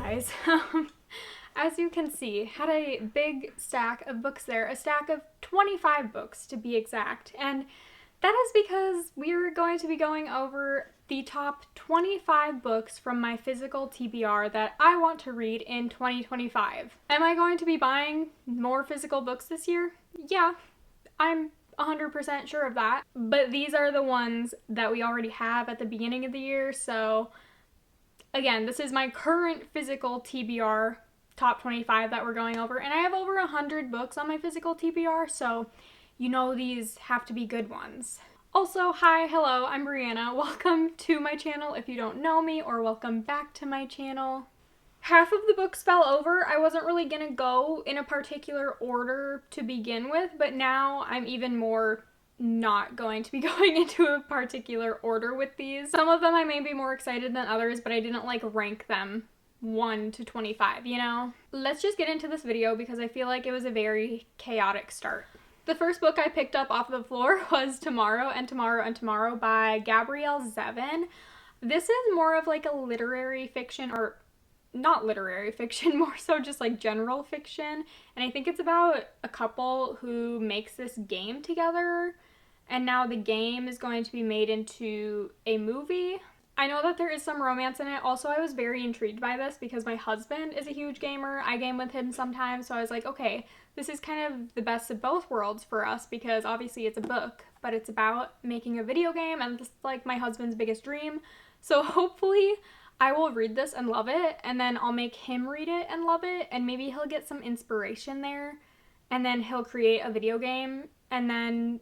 guys. As you can see, had a big stack of books there, a stack of 25 books to be exact, and that is because we're going to be going over the top 25 books from my physical TBR that I want to read in 2025. Am I going to be buying more physical books this year? Yeah, I'm 100% sure of that, but these are the ones that we already have at the beginning of the year, so again, this is my current physical TBR top 25 that we're going over, and I have over 100 books on my physical TBR, so you know these have to be good ones. Also, hi, hello, I'm Brianna. Welcome to my channel if you don't know me, or welcome back to my channel. Half of the books fell over. I wasn't really gonna go in a particular order to begin with, but now I'm even more not going to be going into a particular order with these. Some of them I may be more excited than others, but I didn't like rank them 1 to 25, you know? Let's just get into this video because I feel like it was a very chaotic start. The first book I picked up off the floor was Tomorrow and Tomorrow and Tomorrow by Gabrielle Zevin. This is more of like a literary fiction, or not literary fiction, more so just like general fiction. And I think it's about a couple who makes this game together, and now the game is going to be made into a movie. I know that there is some romance in it. Also, I was very intrigued by this because my husband is a huge gamer. I game with him sometimes, so I was like, okay, this is kind of the best of both worlds for us because obviously it's a book, but it's about making a video game, and this is like my husband's biggest dream. So hopefully I will read this and love it, and then I'll make him read it and love it, and maybe he'll get some inspiration there, and then he'll create a video game, and then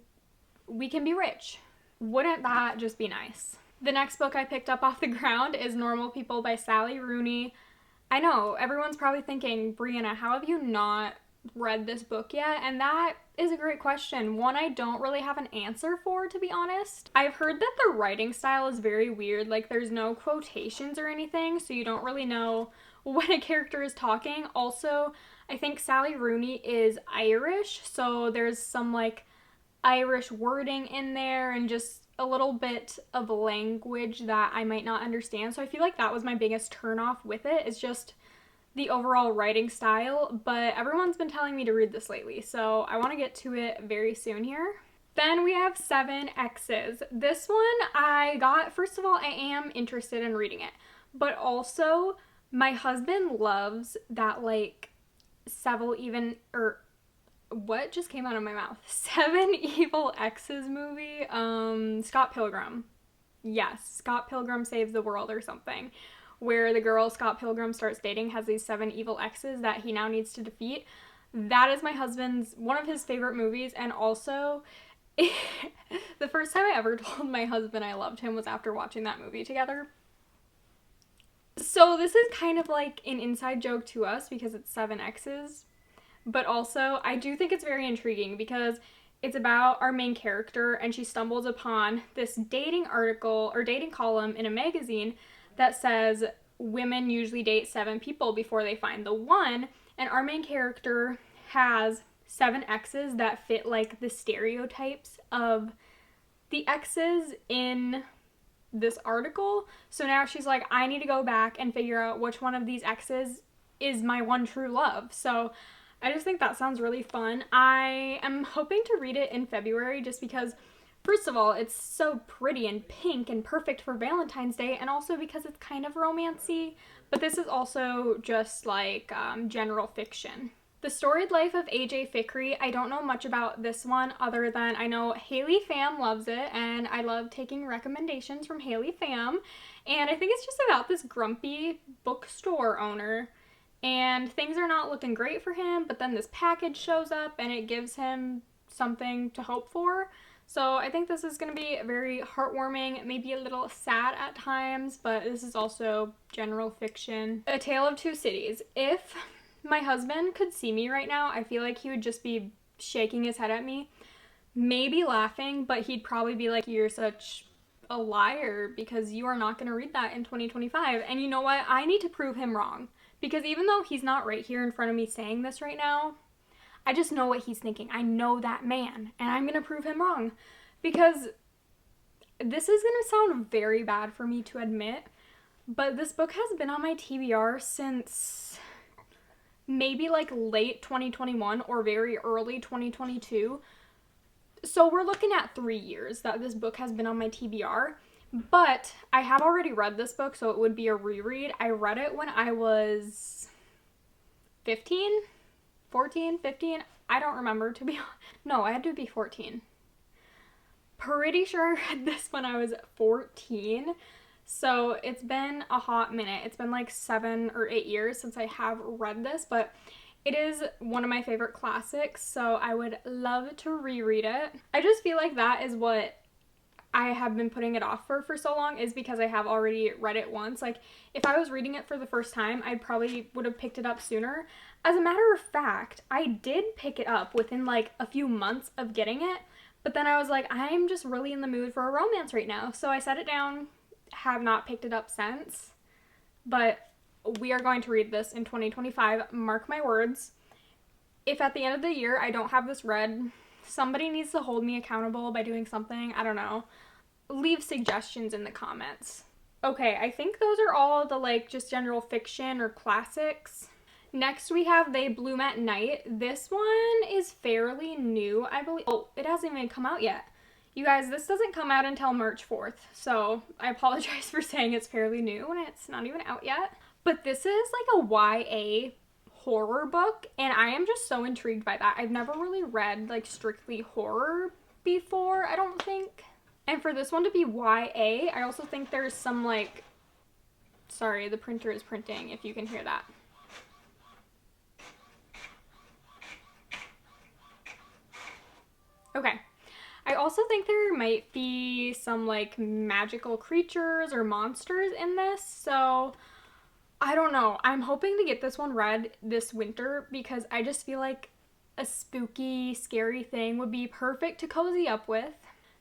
we can be rich. Wouldn't that just be nice? The next book I picked up off the ground is Normal People by Sally Rooney. I know, everyone's probably thinking, Brianna, how have you not read this book yet? And that is a great question. One I don't really have an answer for, to be honest. I've heard that the writing style is very weird, like there's no quotations or anything, so you don't really know when a character is talking. Also, I think Sally Rooney is Irish, so there's some like Irish wording in there and just a little bit of language that I might not understand. So I feel like that was my biggest turnoff with it, is just the overall writing style, but everyone's been telling me to read this lately, so I want to get to it very soon here. Then we have 7 X's. This one I got, first of all, I am interested in reading it, but also my husband loves that like what just came out of my mouth? 7 Evil X's movie, Scott Pilgrim. Yes, Scott Pilgrim Saves the World or something, where the girl Scott Pilgrim starts dating has these 7 evil exes that he now needs to defeat. That is my husband's, one of his favorite movies, and also the first time I ever told my husband I loved him was after watching that movie together. So this is kind of like an inside joke to us because it's 7 X's, but also I do think it's very intriguing because it's about our main character, and she stumbles upon this dating article or dating column in a magazine that says women usually date 7 people before they find the one, and our main character has 7 exes that fit like the stereotypes of the exes in this article. So now she's like, I need to go back and figure out which one of these exes is my one true love. So I just think that sounds really fun. I am hoping to read it in February just because, first of all, it's so pretty and pink and perfect for Valentine's Day, and also because it's kind of romancy, but this is also just like general fiction. The Storied Life of A.J. Fikry, I don't know much about this one other than I know Haley Pham loves it, and I love taking recommendations from Haley Pham, and I think it's just about this grumpy bookstore owner, and things are not looking great for him, but then this package shows up and it gives him something to hope for. So I think this is going to be very heartwarming, maybe a little sad at times, but this is also general fiction. A Tale of Two Cities. If my husband could see me right now, I feel like he would just be shaking his head at me, maybe laughing, but he'd probably be like, you're such a liar because you are not going to read that in 2025. And you know what? I need to prove him wrong. Because even though he's not right here in front of me saying this right now, I just know what he's thinking. I know that man, and I'm going to prove him wrong. Because this is going to sound very bad for me to admit, But this book has been on my TBR since maybe like late 2021 or very early 2022. So we're looking at 3 years that this book has been on my TBR. But I have already read this book, so it would be a reread. I read it when I was 15, 14, 15. I don't remember, to be honest. No, I had to be 14. Pretty sure I read this when I was 14. So it's been a hot minute. It's been like 7 or 8 years since I have read this, but it is one of my favorite classics, so I would love to reread it. I just feel like that is what I have been putting it off for so long, is because I have already read it once. Like, if I was reading it for the first time, I probably would have picked it up sooner. As a matter of fact, I did pick it up within like a few months of getting it, but then I was like, I'm just really in the mood for a romance right now. So I set it down, have not picked it up since, but we are going to read this in 2025. Mark my words. If at the end of the year I don't have this read, somebody needs to hold me accountable by doing something. I don't know. Leave suggestions in the comments. Okay, I think those are all the like just general fiction or classics. Next we have They Bloom at Night. This one is fairly new, I believe. Oh, it hasn't even come out yet. You guys, this doesn't come out until March 4th, so I apologize for saying it's fairly new and it's not even out yet. But this is like a YA horror book, and I am just so intrigued by that. I've never really read like strictly horror before, I don't think. And for this one to be YA, I also think there's some like, sorry, the printer is printing if you can hear that. Okay. I also think there might be some like magical creatures or monsters in this, so I don't know. I'm hoping to get this one read this winter because I just feel like a spooky, scary thing would be perfect to cozy up with.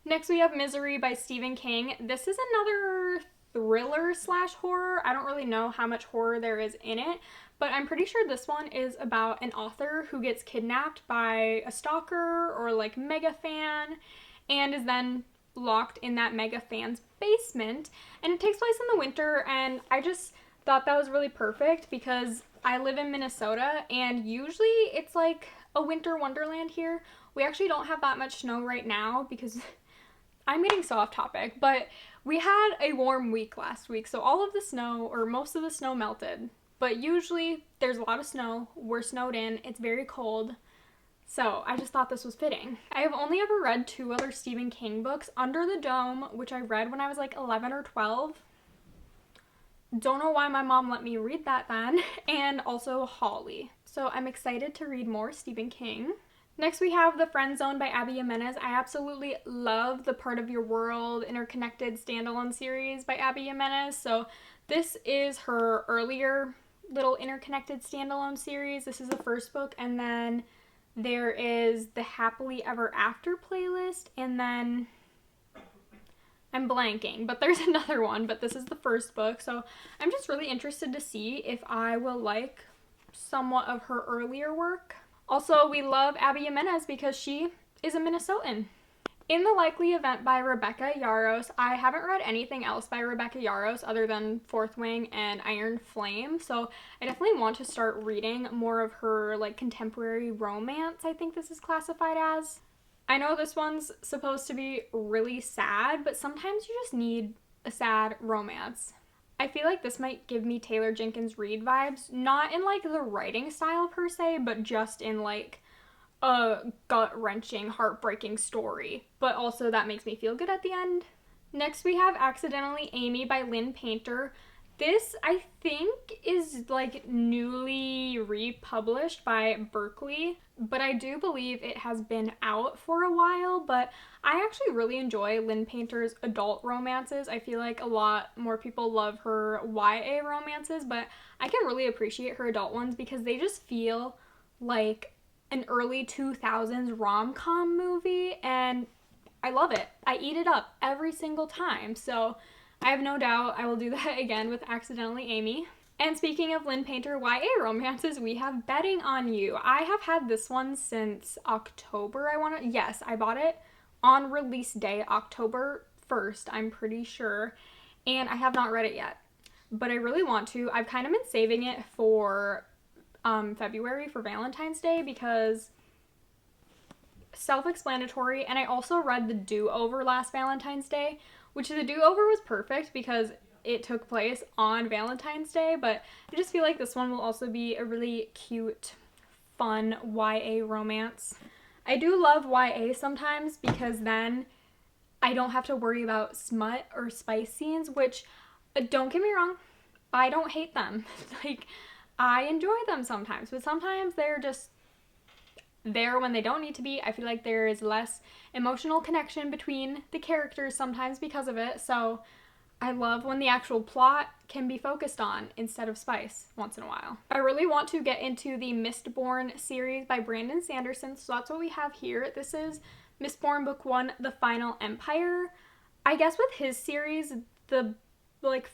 Next we have Misery by Stephen King. This is another thriller slash horror. I don't really know how much horror there is in it, but I'm pretty sure this one is about an author who gets kidnapped by a stalker or like mega fan and is then locked in that mega fan's basement. And it takes place in the winter, and I just thought that was really perfect because I live in Minnesota and usually it's like a winter wonderland here. We actually don't have that much snow right now because I'm getting so off topic, but we had a warm week last week, so all of the snow, or most of the snow, melted. But usually there's a lot of snow, we're snowed in, it's very cold, so I just thought this was fitting. I have only ever read 2 other Stephen King books, Under the Dome, which I read when I was like 11 or 12. Don't know why my mom let me read that then, and also Holly. So I'm excited to read more Stephen King. Next we have The Friend Zone by Abby Jimenez. I absolutely love the Part of Your World interconnected standalone series by Abby Jimenez. So this is her earlier little interconnected standalone series. This is the first book, and then there is the Happily Ever After playlist, and then I'm blanking, but there's another one, but this is the first book. So I'm just really interested to see if I will like somewhat of her earlier work. Also, we love Abby Jimenez because she is a Minnesotan. In the Likely Event by Rebecca Yarros. I haven't read anything else by Rebecca Yarros other than Fourth Wing and Iron Flame, so I definitely want to start reading more of her like contemporary romance, I think this is classified as. I know this one's supposed to be really sad, but sometimes you just need a sad romance. I feel like this might give me Taylor Jenkins Reid vibes, not in like the writing style per se, but just in like a gut-wrenching, heartbreaking story. But also that makes me feel good at the end. Next we have Accidentally Amy by Lynn Painter. This, I think, is like newly republished by Berkeley, but I do believe it has been out for a while, but I actually really enjoy Lynn Painter's adult romances. I feel like a lot more people love her YA romances, but I can really appreciate her adult ones because they just feel like an early 2000s rom-com movie, and I love it. I eat it up every single time, so I have no doubt I will do that again with Accidentally Amy. And speaking of Lynn Painter YA romances, we have Betting on You. I have had this one since October, yes, I bought it on release day, October 1st, I'm pretty sure, and I have not read it yet. but I really want to. I've kind of been saving it for February for Valentine's Day because self-explanatory. And I also read The Do-Over last Valentine's Day, which the Do-Over was perfect because it took place on Valentine's Day, but I just feel like this one will also be a really cute, fun YA romance. I do love YA sometimes because then I don't have to worry about smut or spice scenes, which, don't get me wrong, I don't hate them. Like, I enjoy them sometimes, but sometimes they're just there when they don't need to be. I feel like there is less emotional connection between the characters sometimes because of it, so I love when the actual plot can be focused on instead of spice once in a while. I really want to get into the Mistborn series by Brandon Sanderson, so that's what we have here. This is Mistborn Book 1, The Final Empire. I guess with his series, the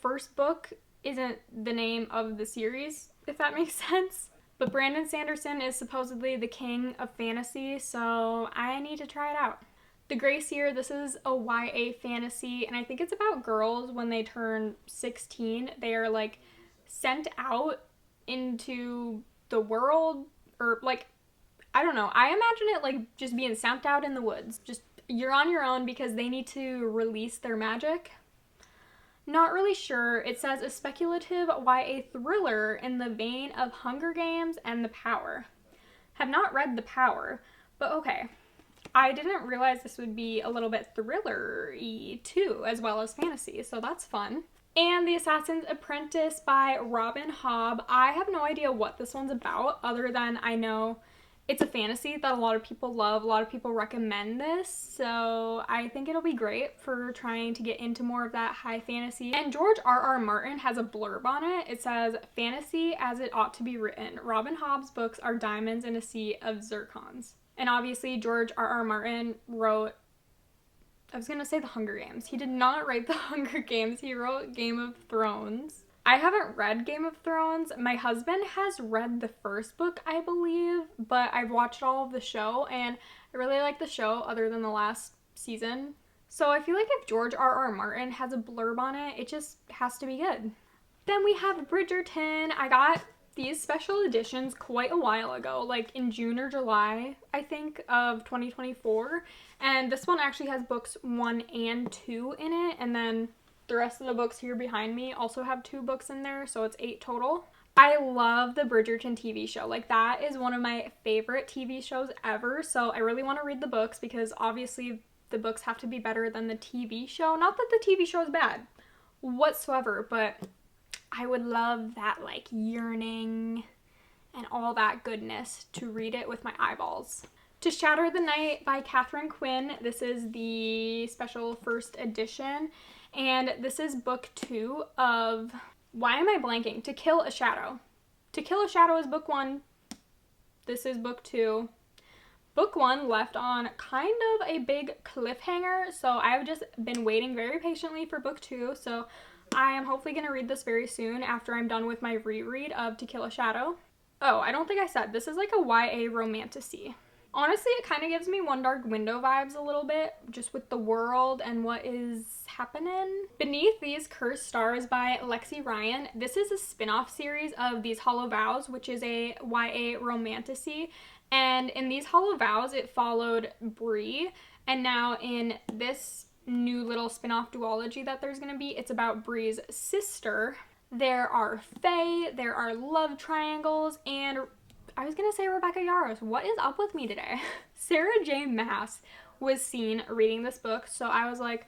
first book isn't the name of the series, if that makes sense. But Brandon Sanderson is supposedly the king of fantasy, so I need to try it out. The Gray Seer, this is a YA fantasy, and I think it's about girls when they turn 16. They are, like, sent out into the world, or, like, I don't know. I imagine it, like, just being sent out in the woods. Just, you're on your own because they need to release their magic. Not really sure. It says a speculative YA thriller in the vein of Hunger Games and The Power. Have not read The Power, but okay. I didn't realize this would be a little bit thriller-y too, as well as fantasy, so that's fun. And The Assassin's Apprentice by Robin Hobb. I have no idea what this one's about, other than I know it's a fantasy that a lot of people love. A lot of people recommend this, so I think it'll be great for trying to get into more of that high fantasy. And George R.R. Martin has a blurb on it. It says, "Fantasy as it ought to be written. Robin Hobb's books are diamonds in a sea of zircons." And obviously George R.R. Martin wrote, I was going to say The Hunger Games. He did not write The Hunger Games. He wrote Game of Thrones. I haven't read Game of Thrones. My husband has read the first book, I believe, but I've watched all of the show, and I really like the show other than the last season. So I feel like if George R.R. Martin has a blurb on it, it just has to be good. Then we have Bridgerton. I got these special editions quite a while ago, like in June or July, I think, of 2024. And this one actually has books 1 and 2 in it, and then the rest of the books here behind me also have 2 books in there, so it's 8 total. I love the Bridgerton TV show. Like, that is one of my favorite TV shows ever, so I really want to read the books because obviously the books have to be better than the TV show. Not that the TV show is bad whatsoever, but I would love that, like, yearning and all that goodness to read it with my eyeballs. To Shatter the Night by Catherine Quinn. This is the special first edition, and this is book 2 of, why am I blanking? To Kill a Shadow. To Kill a Shadow is book 1. This is book 2. Book 1 left on kind of a big cliffhanger, so I've just been waiting very patiently for book 2, so I am hopefully going to read this very soon after I'm done with my reread of To Kill a Shadow. Oh, I don't think I said, this is like a YA romantasy. Honestly, it kind of gives me One Dark Window vibes a little bit, just with the world and what is happening. Beneath These Cursed Stars by Lexi Ryan. This is a spin-off series of These Hollow Vows, which is a YA romantasy. And in These Hollow Vows, it followed Bree, and now in this new little spin-off duology that there's going to be, it's about Bree's sister. There are fae, there are love triangles, and I was gonna say Rebecca Yarros. What is up with me today? Sarah J. Maas was seen reading this book, so I was like,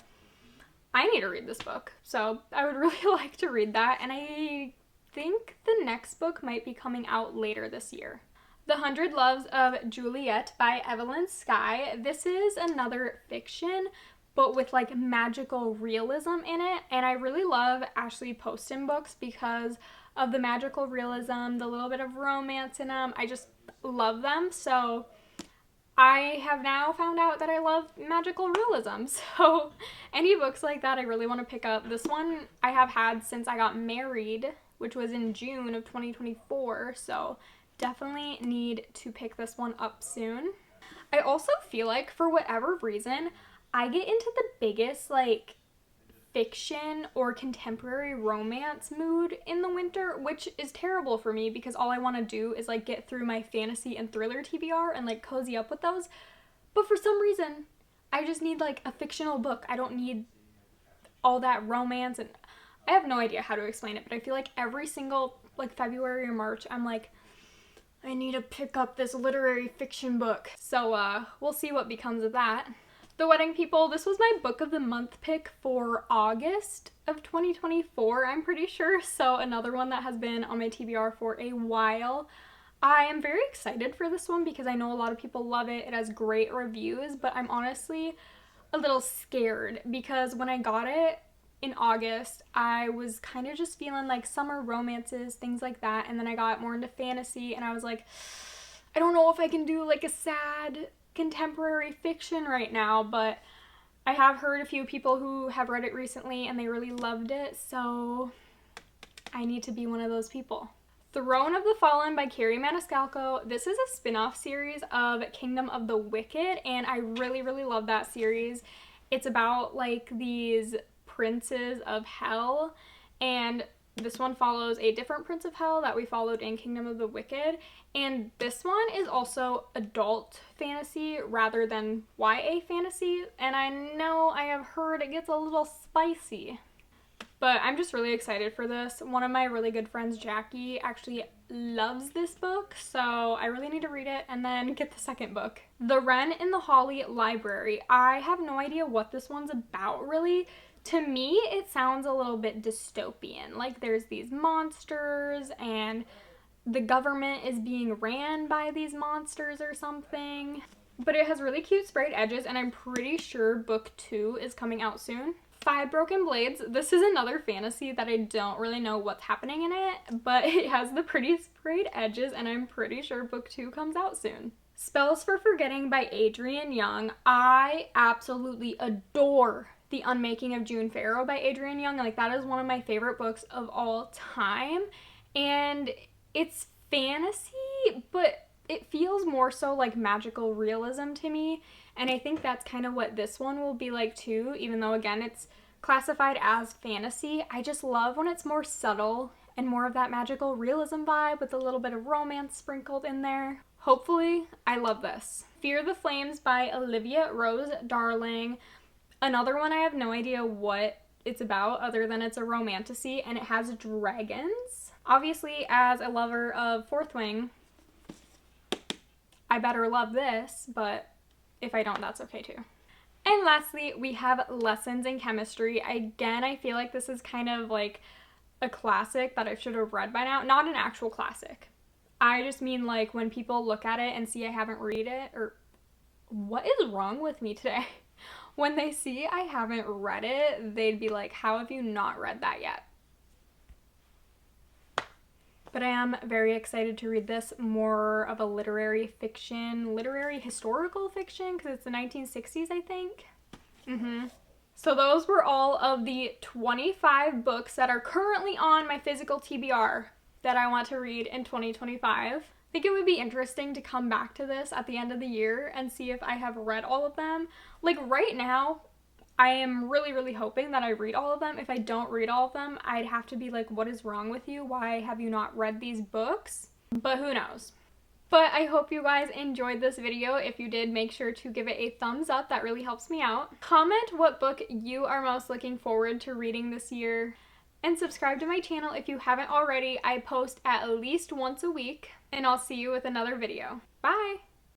I need to read this book. So I would really like to read that, and I think the next book might be coming out later this year. The 100 Loves of Juliet by Evelyn Skye. This is another fiction, but with like magical realism in it, and I really love Ashley Poston books because of the magical realism, the little bit of romance in them. I just love them, so I have now found out that I love magical realism, so any books like that I really want to pick up. This one I have had since I got married, which was in June of 2024, so definitely need to pick this one up soon. I also feel like, for whatever reason, I get into the biggest, like, fiction or contemporary romance mood in the winter, which is terrible for me because all I want to do is like get through my fantasy and thriller TBR and like cozy up with those. But for some reason, I just need like a fictional book. I don't need all that romance, and I have no idea how to explain it, but I feel like every single like February or March, I'm like, I need to pick up this literary fiction book. So we'll see what becomes of that. The Wedding People, this was my book of the month pick for August of 2024, I'm pretty sure. So another one that has been on my TBR for a while. I am very excited for this one because I know a lot of people love it. It has great reviews, but I'm honestly a little scared because when I got it in August, I was kind of just feeling like summer romances, things like that. And then I got more into fantasy and I was like, I don't know if I can do like a sad contemporary fiction right now, but I have heard a few people who have read it recently and they really loved it, so I need to be one of those people. Throne of the Fallen by Carrie Maniscalco. This is a spin-off series of Kingdom of the Wicked, and I really, really love that series. It's about like these princes of hell, and this one follows a different prince of hell that we followed in Kingdom of the Wicked, and this one is also adult fantasy rather than YA fantasy, and I know I have heard it gets a little spicy. But I'm just really excited for this. One of my really good friends, Jackie, actually loves this book, so I really need to read it and then get the second book. The Wren in the Holly Library. I have no idea what this one's about, really. To me, it sounds a little bit dystopian. Like there's these monsters and the government is being ran by these monsters or something. But it has really cute sprayed edges, and I'm pretty sure book 2 is coming out soon. Five Broken Blades. This is another fantasy that I don't really know what's happening in it, but it has the pretty sprayed edges, and I'm pretty sure book 2 comes out soon. Spells for Forgetting by Adrienne Young. I absolutely adore The Unmaking of June Farrow by Adrienne Young. Like, that is one of my favorite books of all time, and it's fantasy, but it feels more so like magical realism to me. And I think that's kind of what this one will be like too, even though again it's classified as fantasy. I just love when it's more subtle and more of that magical realism vibe with a little bit of romance sprinkled in there. Hopefully, I love this. Fear the Flames by Olivia Rose Darling. Another one I have no idea what it's about other than it's a romantasy and it has dragons. Obviously, as a lover of Fourth Wing, I better love this, but if I don't, that's okay too. And lastly, we have Lessons in Chemistry. Again, I feel like this is kind of like a classic that I should have read by now. Not an actual classic. I just mean like when people look at it and see I haven't read it, or what is wrong with me today? When they see I haven't read it, they'd be like, how have you not read that yet? But I am very excited to read this, more of a literary fiction, literary historical fiction, because it's the 1960s, I think. So those were all of the 25 books that are currently on my physical TBR that I want to read in 2025. I think it would be interesting to come back to this at the end of the year and see if I have read all of them. Like right now, I am really, really hoping that I read all of them. If I don't read all of them, I'd have to be like, what is wrong with you? Why have you not read these books? But who knows? But I hope you guys enjoyed this video. If you did, make sure to give it a thumbs up. That really helps me out. Comment what book you are most looking forward to reading this year. And subscribe to my channel if you haven't already. I post at least once a week. And I'll see you with another video. Bye!